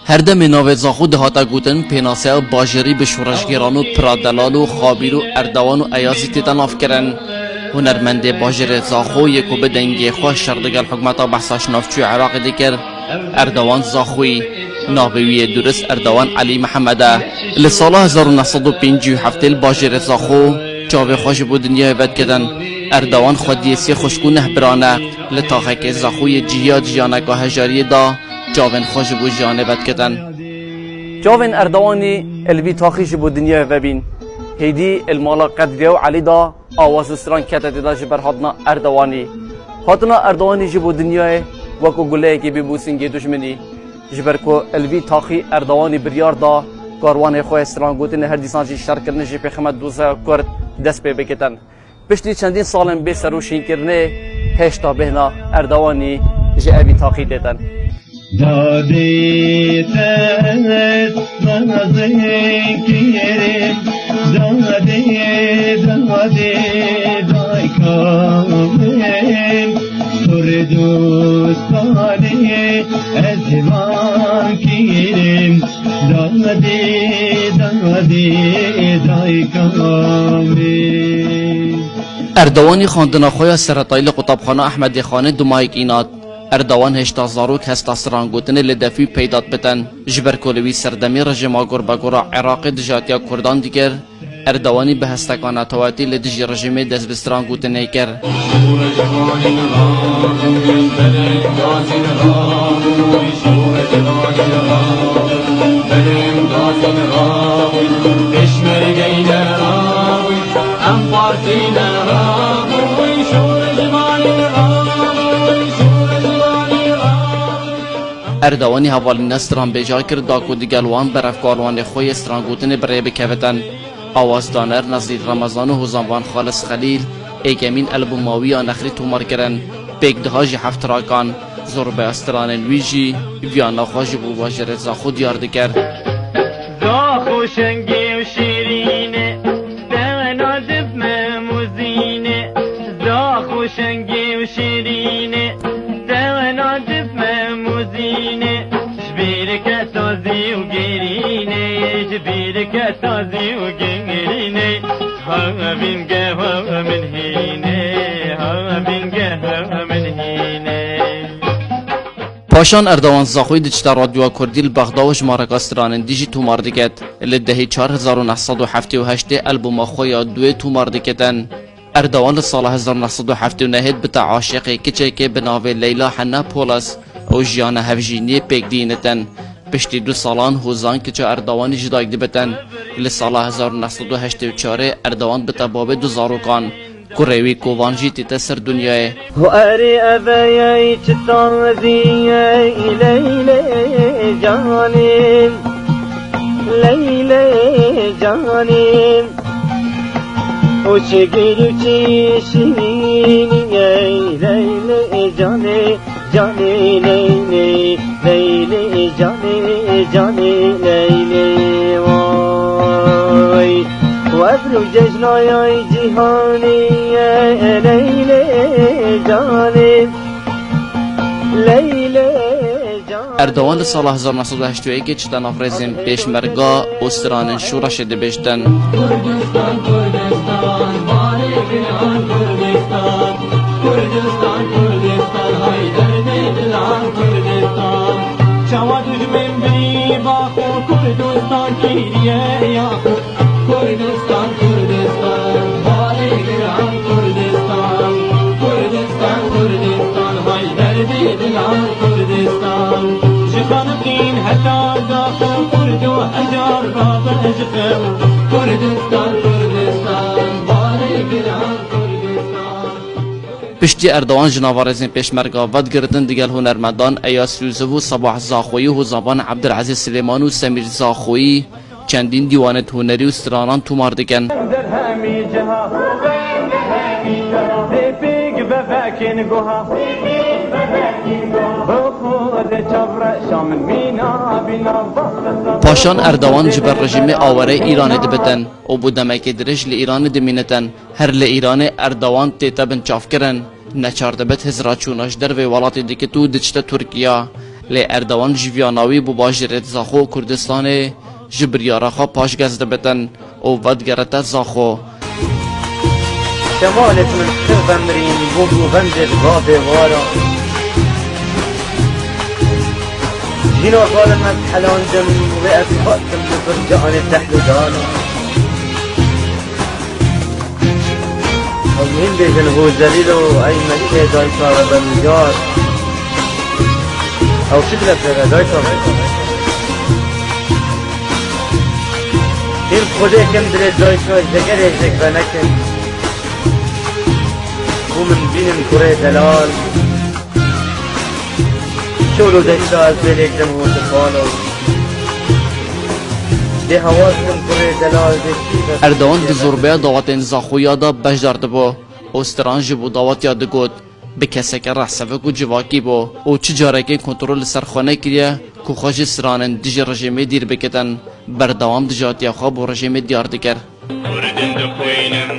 هر دم ناو زاخو دهاتا گوتن پیناسه باجری به شورشگران و پرادلال و خابیر و اردوان و ایازی تیتناف کرن. هنرمند باجر زاخو یکو به دنگی خوش شردگل حکمتا بحثاش نافچوی عراق دیگر اردوان زاخوی ناوی درست اردوان علی محمده لسال 1957 باجر زاخو چاوی خوش بود دنیا ود کدن اردوان خودیسی خوشگونه برانه لطاقه که زاخوی جیاد جیانه که هجاری دا جاوین خوش بود جانه ود کدن جاوین اردوانی البی تاخیش بود دنیا و بین هیدی المالا قدریه و علی دا آواز سران کتت دا جبر حدنا اردوانی حدنا اردوانی جبو دنیای وکو گله که ببوسینگی دشمنی جبر کو الوی تاخی اردوانی بریار دا کاروان خواه سران گوتن هر دیسانجی شر کرنه جی پیخمت دوزه کرد دست پی بکتن پشتی چندین سالن به سروشین کرنه هشتا بهنا اردوانی جی اوی تاخی دیتن دادی تست نزدیکیم دادی دای کامیم پر دوستانی ازوان کیریم دادی دای کامیم اردوانی خواندن خواه سرطایل قطبخانه احمدی خانه دمایک ایناد اردوان هشتا زاروک هستا سرانگوتن لدفی پیدات بتن جبر کولوی سردمی رژیم آگور بگورا عراق دجاتیا کردان دیگر اردوانی به هستکانه تواتی لدجی رژیم دست بسترانگوتن ایکر اردوانی حوالی نستران بجا کرد داکو دیگلوان بر افکاروان خوی استرانگوتن برای بکوتن آوازدانر نزدید رمضان و حوزانوان خالص خلیل ایگمین البوماوی نخری تومار کرن بگدهاج هفت راکان زور به استران الویجی ویانا خواج بو باجر زاخو دیار دکر زاخو شنگی و شیرینه دنادب مموزینه زاخو شنگی و شیرینه دنادب مموزینه جبیر کتازی و گرینه جبیر کتازی و گرینه همین گه من هینه همین گه من هینه پاشان اردوان زاخوی دچتا رادیو کردی البغداوش مارکاستران دیجی تومار دکت لدهی 4978 البوم خویا دوی تومار دکتن اردوان سال 1979 بتا عاشق کچه که بناوی لیلا حنا پولس او جیان هفجینی پیک دینتن پشتی 2 سالان هوزان کچه اردوانی جداگ دبتن لسال 1984 اردوان بتا باب 2000 کان کوروی کووانجی تیت سر دنیای و اری اویای چتازیای لیلی جانیم لیلی جانیم او چگیرو چیشینی لیلی جانی جانی لیلی لیلی جانی جانی لیلی وای و ابرو جشنای جهانی لیلی جانی لیلی اردوان سال 1981 که چتن آفریزم پیشمرگا استران شورا شده بشتن کردستان کردستان باری بیان کردستان کردستان کردستان های درد دلان کردستان شما دشمن بی باخو کردستان کیریه یا کردستان کردستان باری بیان کردستان کردستان کردستان های درد دلان کردستان جخانقین حتی داخل کرد و هجار باب اجخم کردستان کردستان باری بیان کردستان پشتی اردوان جناوارزین پیشمرگا ود گردن دیگل هنرمندان ایاس یوسف و صباح زاخویی و زبان عبدالعزیز سلیمان و سمیر زاخویی چندین دیوانت هنری و استرانان تومار دکن در همی جها در همی جها پیگ بفک بذكين قها بخود جبر شام مینا بینا پاشان اردوان جبر رژیم آوره ایران دبتن و بودمه که درش لی ایران دمینتن هر لی ایران اردوان تیتا بنچاف کرن نچارده بت هزرا چوناش در وی ولات دیگه تو دچتا ترکیه لی اردوان جویاناوی بو باجرت زاخو کردستان جبریارا خوا پاش گزده بتن و ودگرت زاخو شمالت من خرب امرين بوبو بنزل غابة غارة جينا قال ما حلان دم وقت فقتم بفرجعن تحت دانا ومين بيجن هو زليلو اي مكة دايكا وبنجار او شكلك لغا دايكا این خوده کم دل دايكا جگر ازك بنكن ومن بين كرة دلال شولو دشتا از بلک جمهور دفالو ده حواسم كرة دلال دشتی اردوان دی زوربه داوات زاخویا دا بجدارده بو استران جبو داوات یاد گود به کسی که رحصفه کو جواکی بو او چی جاره که کنترول سرخانه کریه که خوش سرانن دیج رژیمه دیر بکتن بردوام دیجاتی خواب و رژیمه دیار دکر وردن دخوینم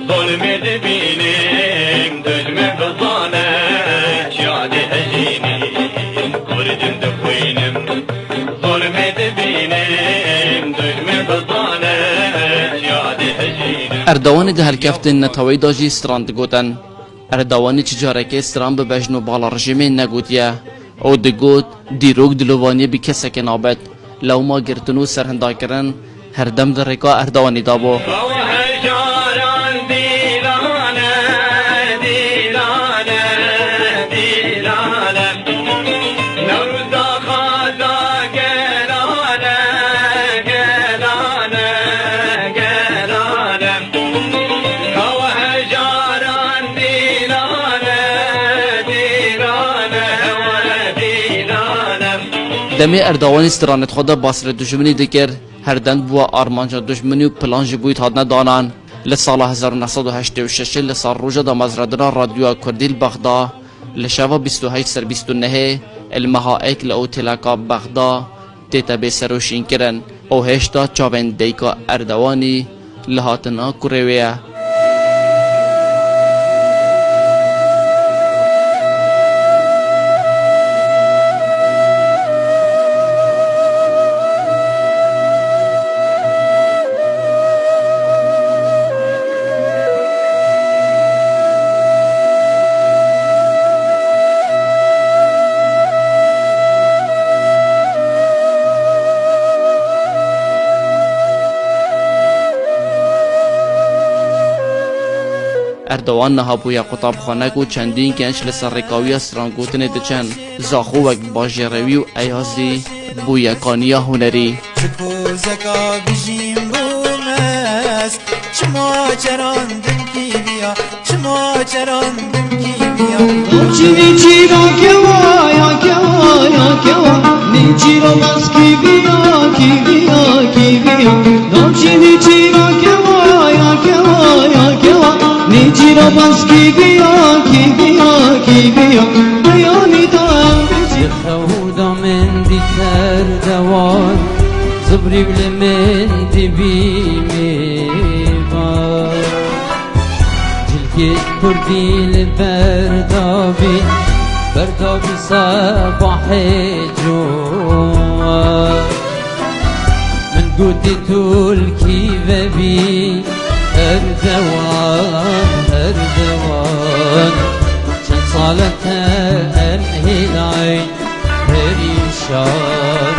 ظلمه دبینم دجمه بزانه شاد هجینی وردن دخوینم ظلمه دبینم دجمه بزانه شاد هجینی اردوان ده هلکفت نتاوی داجی استران دگوتن اردوانی چجاره که استران به بجنو بالا رژیمه نگوتیه او دگوت دیروگ دلوانی بی کسی که نابد لو ما گرتنو سرهنده کرن هر دم در رکا اردوانی دابو دمی اردوان استرانت خدا باسر دشمنی دکر هر دند بوا آرمانجا دشمنی و پلانج بویت هادنا دانان لسال 1986 لسال روژا دا مزردنا رادیو کردیل بغدا لشوا 28 سر 29 المحائک لأو تلاکا بغدا تیتا بی سروشین کرن او هشتا چاوین دیکا اردوانی لحاتنا کوریویه اردوان نها بویا قطاب خانه کو چندین کنش لسر رکاوی استرانگوتن دچن زاخو وک باجروی و ایازی بویا کانیا هنری چکو زکا بجیم بومست چما چراندم کی بیا چما چراندم کی بیا چینی چیرا کوا یا کوا یا کوا نی چیرا بس کی بیا کی بیا کی بیا چینی چیرا کوا یا کوا یا کوا نی چیرا بس کی بیا کی بیا کی بیا بیانی تو هم خودم من دی تردوان زبری بل من دی بیمیبا جلگت کردی لبردابی بردابی صباح جوان من قدی طول كيفبي اردوان اردوان چند سالت انهی العين پریشان